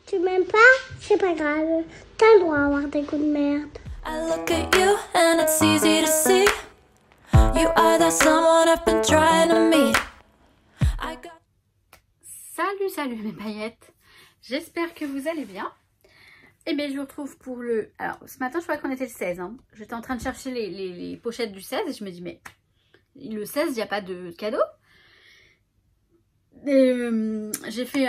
Tu m'aimes pas? C'est pas grave. T'as le droit d'avoir des coups de merde. I look at you and it's easy to see. You are that someone I've been trying to meet. Salut mes paillettes. J'espère que vous allez bien. Et bien je vous retrouve pour le... Alors ce matin je crois qu'on était le 16. Hein. J'étais en train de chercher les pochettes du 16 et je me dis mais le 16 il n'y a pas de cadeau. J'ai fait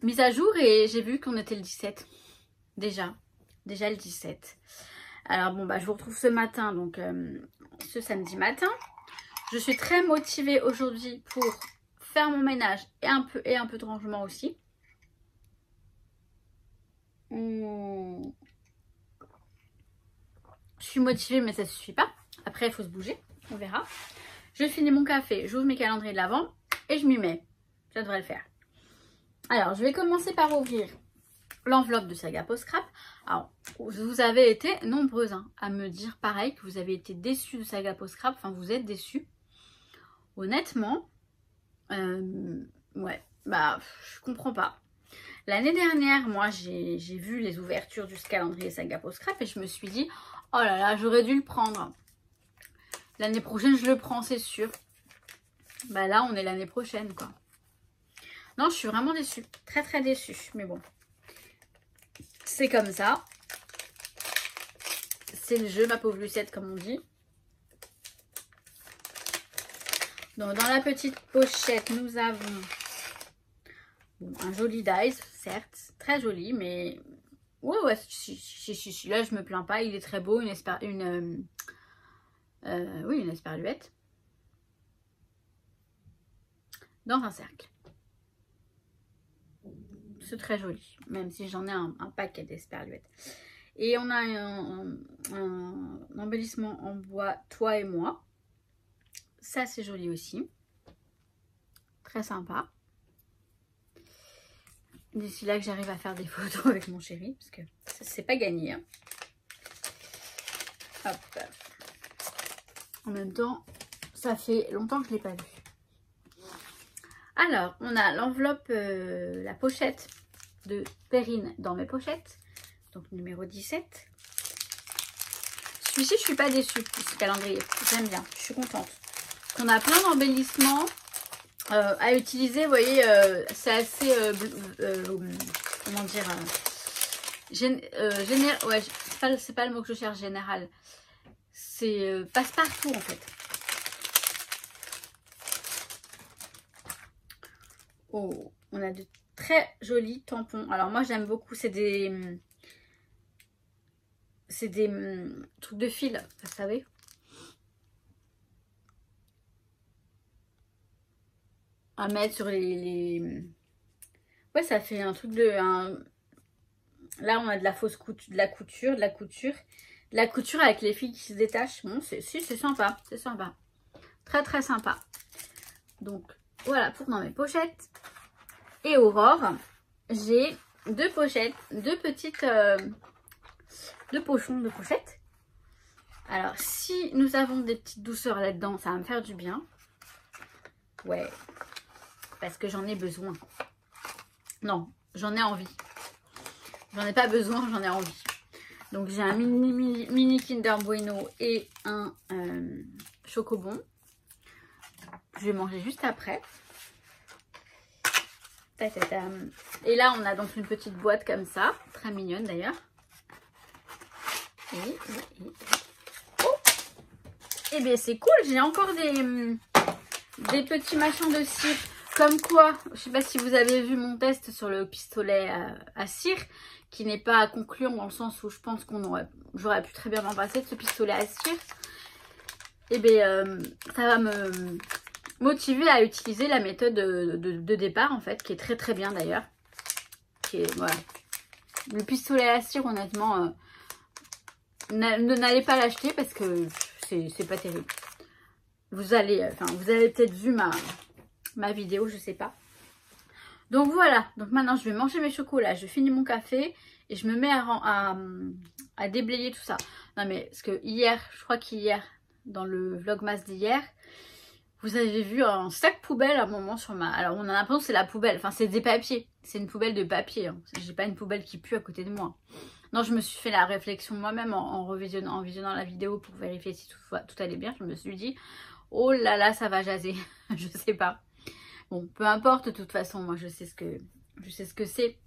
mise à jour et j'ai vu qu'on était le 17. Déjà le 17. Alors bon bah je vous retrouve ce matin, donc ce samedi matin. Je suis très motivée aujourd'hui pour faire mon ménage et un peu de rangement aussi. Je suis motivée mais ça suffit pas. Après il faut se bouger, on verra. Je finis mon café, j'ouvre mes calendriers de l'avant et je m'y mets. Ça devrait le faire. Alors je vais commencer par ouvrir l'enveloppe de Saga Post Scrap. Alors vous avez été nombreuses à me dire pareil, que vous avez été déçus de Saga Post Scrap. Enfin vous êtes déçus. Honnêtement, ouais, bah je comprends pas. L'année dernière, moi j'ai vu les ouvertures du calendrier Saga Post Scrap et je me suis dit, oh là là, j'aurais dû le prendre. L'année prochaine je le prends, c'est sûr. Bah là on est l'année prochaine quoi. Non, je suis vraiment déçue, très déçue, mais bon. C'est comme ça. C'est le jeu, ma pauvre Lucette, comme on dit. Donc, dans la petite pochette, nous avons un joli dice, certes. Très joli, mais... Ouais, si, là, je me plains pas. Il est très beau, une esperluette. Dans un cercle. C'est très joli, même si j'en ai un paquet d'esperluettes. Et on a un embellissement en bois, toi et moi. Ça, c'est joli aussi. Très sympa. D'ici là que j'arrive à faire des photos avec mon chéri, parce que c'est pas gagné. Hein. Hop. En même temps, ça fait longtemps que je ne l'ai pas vu. Alors, on a l'enveloppe, la pochette de Perrine dans mes pochettes. Donc, numéro 17. Celui-ci, je suis pas déçue de ce calendrier. J'aime bien, je suis contente. On a plein d'embellissements à utiliser. Vous voyez, c'est assez... comment dire ouais, c'est pas le mot que je cherche, général. C'est passe-partout, en fait. Oh, on a de très jolis tampons. Alors moi j'aime beaucoup, c'est des trucs de fil, vous savez. À mettre sur les... Ouais, ça fait un truc de... Là on a de la fausse couture, de la couture avec les fils qui se détachent. Bon, c'est sympa, c'est sympa. Très sympa. Donc voilà pour dans mes pochettes. Et Aurore, j'ai deux pochettes, deux pochons de pochettes. Alors, si nous avons des petites douceurs là-dedans, ça va me faire du bien. Ouais, parce que j'en ai besoin. Non, j'en ai envie. J'en ai pas besoin, j'en ai envie. Donc, j'ai un mini Kinder Bueno et un Chocobon. Je vais manger juste après. Et là, on a donc une petite boîte comme ça, très mignonne d'ailleurs. Et bien c'est cool, j'ai encore des petits machins de cire. Comme quoi, je sais pas si vous avez vu mon test sur le pistolet à cire, qui n'est pas concluant dans le sens où je pense j'aurais pu très bien m'en passer de ce pistolet à cire. Et bien ça va me motiver à utiliser la méthode de départ en fait, qui est très bien d'ailleurs. Voilà. Le pistolet à cire, honnêtement, n'allez pas l'acheter parce que c'est pas terrible. Vous avez peut-être vu ma vidéo, je sais pas. Donc voilà, donc maintenant je vais manger mes chocolats, je finis mon café et je me mets à déblayer tout ça. Non mais parce que hier, je crois qu'hier, dans le vlogmas d'hier, Vous avez vu un sac poubelle à un moment sur ma... Alors, on a l'impression que c'est la poubelle. Enfin, c'est des papiers. C'est une poubelle de papier. Hein. J'ai pas une poubelle qui pue à côté de moi. Non, je me suis fait la réflexion moi-même en visionnant la vidéo pour vérifier si tout allait bien. Je me suis dit, oh là là, ça va jaser. Je sais pas. Bon, peu importe, de toute façon, moi, je sais ce que c'est.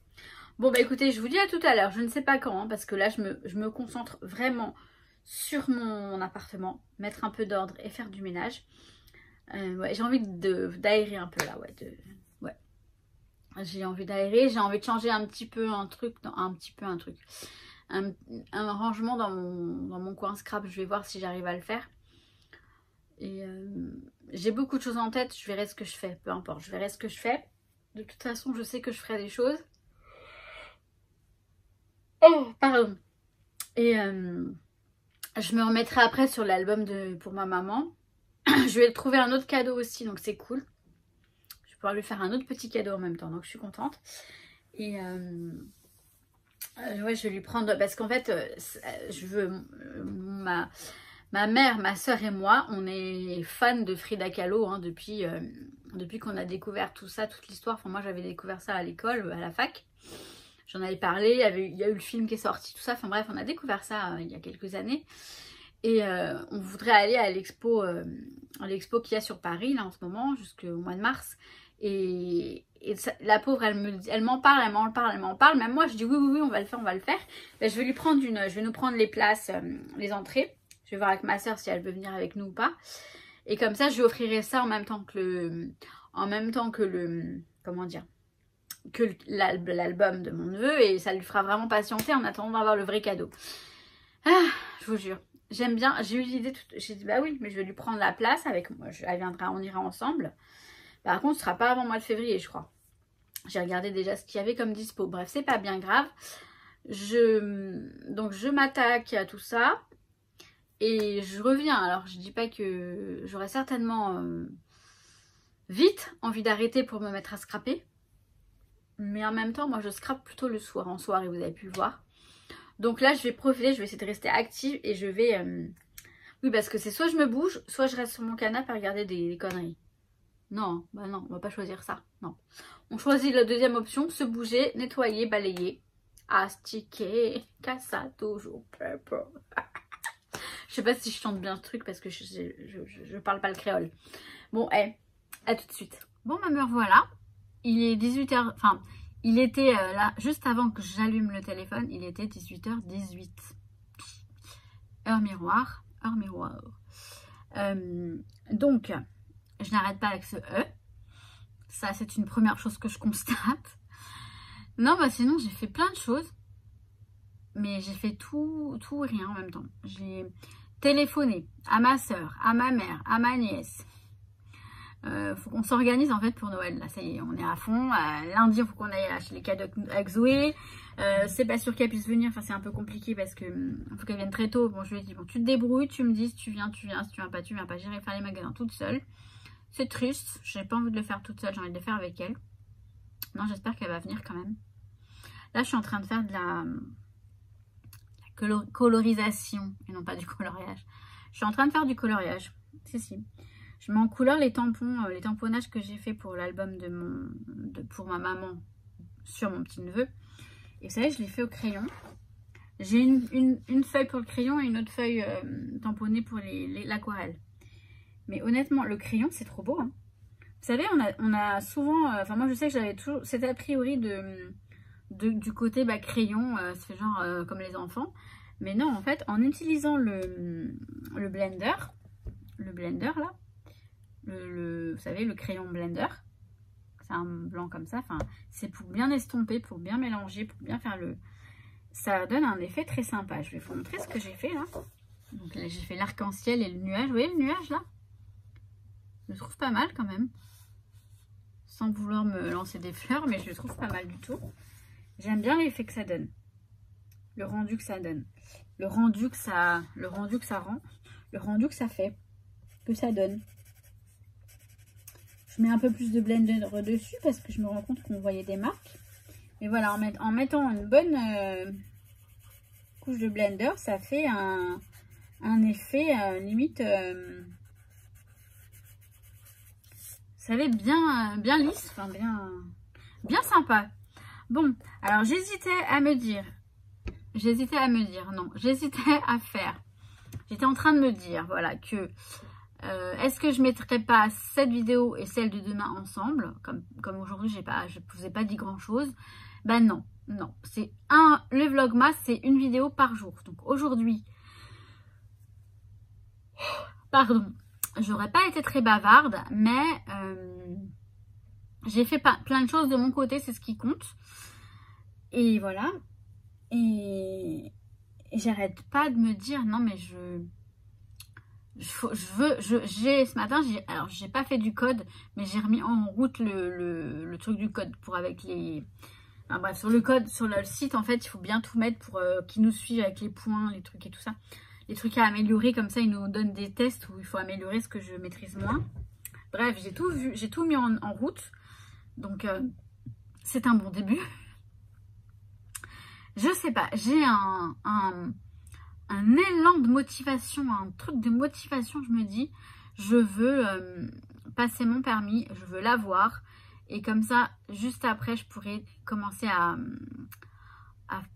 Bon, bah écoutez, je vous dis à tout à l'heure. Je ne sais pas quand, hein, parce que là, je me concentre vraiment sur mon appartement. Mettre un peu d'ordre et faire du ménage. Ouais, j'ai envie d'aérer un peu là, ouais. J'ai envie d'aérer, j'ai envie de changer un petit peu un truc. Un rangement dans mon coin scrap. Je vais voir si j'arrive à le faire. Et j'ai beaucoup de choses en tête. Je verrai ce que je fais. Peu importe, je verrai ce que je fais. De toute façon, je sais que je ferai des choses. Oh, pardon. Et je me remettrai après sur l'album pour ma maman. Je vais trouver un autre cadeau aussi, donc c'est cool. Je vais pouvoir lui faire un autre petit cadeau en même temps, donc je suis contente. Et ouais, je vais lui prendre, parce qu'en fait, je veux ma mère, ma soeur et moi, on est fans de Frida Kahlo hein, depuis qu'on a découvert tout ça, toute l'histoire. Enfin, moi, j'avais découvert ça à l'école, à la fac. J'en avais parlé, il y a eu le film qui est sorti, tout ça. Enfin bref, on a découvert ça il y a quelques années. Et on voudrait aller à l'expo qu'il y a sur Paris, là, en ce moment, jusqu'au mois de mars. Et ça, la pauvre, elle m'en parle. Même moi, je dis oui, on va le faire. Ben, je vais nous prendre les places, les entrées. Je vais voir avec ma soeur si elle veut venir avec nous ou pas. Et comme ça, je lui offrirai ça en même temps que comment dire, que l'album de mon neveu. Et ça lui fera vraiment patienter en attendant d'avoir le vrai cadeau. Ah, je vous jure. J'aime bien, j'ai eu l'idée, j'ai dit bah oui, mais je vais lui prendre la place avec moi, elle viendra, on ira ensemble. Par contre, ce sera pas avant le mois de février, je crois. J'ai regardé déjà ce qu'il y avait comme dispo. Bref, c'est pas bien grave. Donc je m'attaque à tout ça et je reviens. Alors je dis pas que j'aurai certainement vite envie d'arrêter pour me mettre à scraper. Mais en même temps, moi je scrape plutôt le soir, en soirée, vous avez pu le voir. Donc là, je vais profiter, je vais essayer de rester active et je vais... Oui, parce que c'est soit je me bouge, soit je reste sur mon canapé à regarder des conneries. Non, bah non, on va pas choisir ça, non. On choisit la deuxième option, se bouger, nettoyer, balayer, astiquer, cassa, toujours purple. Je sais pas si je chante bien ce truc parce que je parle pas le créole. Bon, à tout de suite. Bon, ma mère, voilà. Il est 18h, enfin... Il était là, juste avant que j'allume le téléphone, il était 18h18. Heure miroir, heure miroir. Donc, je n'arrête pas avec ce E. Ça, c'est une première chose que je constate. Non, bah sinon, j'ai fait plein de choses. Mais j'ai fait tout et rien en même temps. J'ai téléphoné à ma soeur, à ma mère, à ma nièce. Faut qu'on s'organise en fait pour Noël. Là, ça y est, on est à fond. Lundi, il faut qu'on aille acheter les cadeaux avec Zoé. C'est pas sûr qu'elle puisse venir. Enfin, c'est un peu compliqué parce que faut qu'elle vienne très tôt. Bon, je lui ai dit, bon, tu te débrouilles, tu me dis si tu viens, tu viens. Si tu viens pas, tu viens pas. J'irai faire les magasins toute seule. C'est triste. J'ai pas envie de le faire toute seule. J'ai envie de le faire avec elle. Non, j'espère qu'elle va venir quand même. Là, je suis en train de faire de la colorisation et non pas du coloriage. Je suis en train de faire du coloriage. Si. Je mets en couleur les tampons, les tamponnages que j'ai fait pour l'album pour ma maman sur mon petit neveu. Et vous savez, je l'ai fait au crayon. J'ai une feuille pour le crayon et une autre feuille tamponnée pour l'aquarelle. Mais honnêtement, le crayon, c'est trop beau. Hein. Vous savez, on a souvent... Enfin, moi, je sais que j'avais toujours cet a priori du côté crayon, c'est genre comme les enfants. Mais non, en fait, en utilisant le blender là, vous savez, le crayon blender, c'est un blanc comme ça, enfin, c'est pour bien estomper, pour bien mélanger, pour bien faire ça donne un effet très sympa. Je vais vous montrer ce que j'ai fait là. Donc là, j'ai fait l'arc-en-ciel et le nuage. Vous voyez le nuage là? Je le trouve pas mal quand même. Sans vouloir me lancer des fleurs, mais je le trouve pas mal du tout. J'aime bien l'effet que ça donne. Le rendu que ça donne. Le rendu que ça rend. Le rendu que ça fait. Que ça donne. Je mets un peu plus de blender dessus parce que je me rends compte qu'on voyait des marques. Mais voilà, en mettant une bonne couche de blender, ça fait un effet limite... savez, bien lisse, enfin bien sympa. Bon, alors j'hésitais à me dire, non, j'hésitais à faire. J'étais en train de me dire, voilà, que est-ce que je mettrais pas cette vidéo et celle de demain ensemble, comme aujourd'hui je vous ai pas dit grand chose. Ben non, c'est le Vlogmas, c'est une vidéo par jour. Donc aujourd'hui, pardon, j'aurais pas été très bavarde, mais j'ai fait plein de choses de mon côté, c'est ce qui compte. Et voilà. Et j'arrête pas de me dire, non mais ce matin, alors j'ai pas fait du code, mais j'ai remis en route le truc du code pour avec les... Enfin, bref, sur le code, sur le site, en fait, il faut bien tout mettre pour qu'ils nous suivent avec les points, les trucs et tout ça. Les trucs à améliorer, comme ça, ils nous donnent des tests où il faut améliorer ce que je maîtrise moins. Bref, j'ai tout mis en route. Donc, c'est un bon début. Je sais pas, j'ai un élan de motivation, un truc de motivation, je me dis, je veux passer mon permis, je veux l'avoir. Et comme ça, juste après, je pourrais commencer à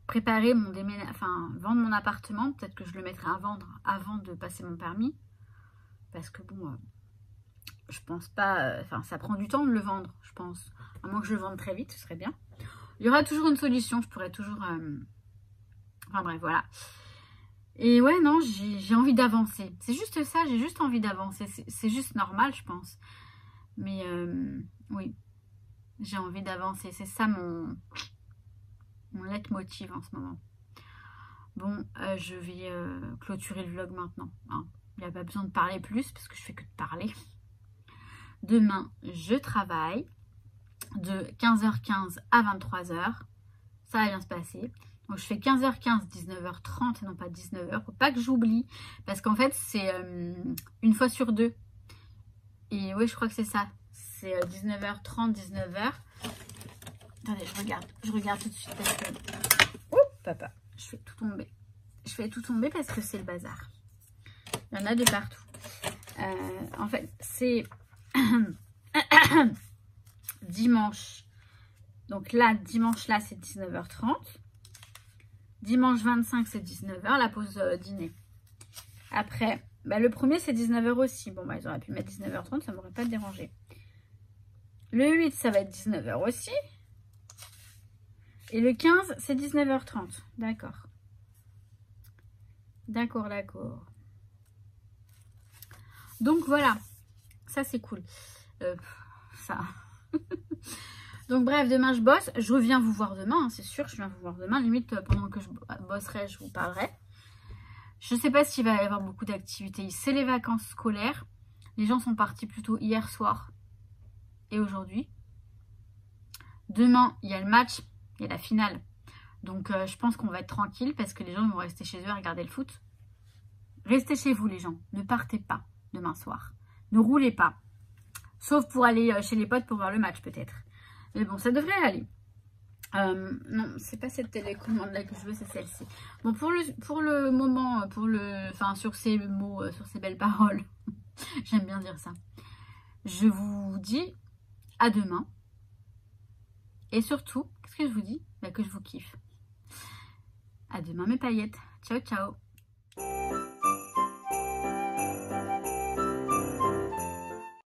préparer mon déménagement, enfin, vendre mon appartement. Peut-être que je le mettrai à vendre avant de passer mon permis. Parce que bon, je pense pas, enfin, ça prend du temps de le vendre, je pense. À moins que je le vende très vite, ce serait bien. Il y aura toujours une solution, je pourrais toujours... Enfin bref, voilà. Et ouais, non, j'ai envie d'avancer. C'est juste ça, j'ai juste envie d'avancer. C'est juste normal, je pense. Mais oui, j'ai envie d'avancer. C'est ça mon leitmotiv en ce moment. Bon, je vais clôturer le vlog maintenant. Hein. Il n'y a pas besoin de parler plus parce que je fais que de parler. Demain, je travaille de 15h15 à 23h. Ça va bien se passer. Donc, je fais 15h15, 19h30 et non pas 19h. Faut pas que j'oublie. Parce qu'en fait, c'est une fois sur deux. Et oui, je crois que c'est ça. C'est 19h30, 19h. Attendez, je regarde tout de suite parce que... Ouh, papa, je fais tout tomber. Je fais tout tomber parce que c'est le bazar. Il y en a de partout. En fait, c'est... dimanche. Donc là, dimanche là, c'est 19h30. Dimanche 25, c'est 19h, la pause dîner. Après, bah, le premier, c'est 19h aussi. Bon, bah, ils auraient pu mettre 19h30, ça m'aurait pas dérangé. Le 8, ça va être 19h aussi. Et le 15, c'est 19h30. D'accord. D'accord. Donc, voilà. Ça, c'est cool. Ça... Donc bref, demain je bosse. Je reviens vous voir demain, hein, c'est sûr. Je viens vous voir demain. Limite, pendant que je bosserai, je vous parlerai. Je ne sais pas s'il va y avoir beaucoup d'activités. C'est les vacances scolaires. Les gens sont partis plutôt hier soir et aujourd'hui. Demain, il y a le match, il y a la finale. Donc je pense qu'on va être tranquille parce que les gens vont rester chez eux à regarder le foot. Restez chez vous les gens. Ne partez pas demain soir. Ne roulez pas. Sauf pour aller chez les potes pour voir le match peut-être. Mais bon, ça devrait aller. Non, c'est pas cette télécommande là que je veux, c'est celle-ci. Bon, pour le moment, enfin sur ces mots, sur ces belles paroles, j'aime bien dire ça. Je vous dis à demain. Et surtout, qu'est-ce que je vous dis? Bah, que je vous kiffe. À demain mes paillettes. Ciao, ciao.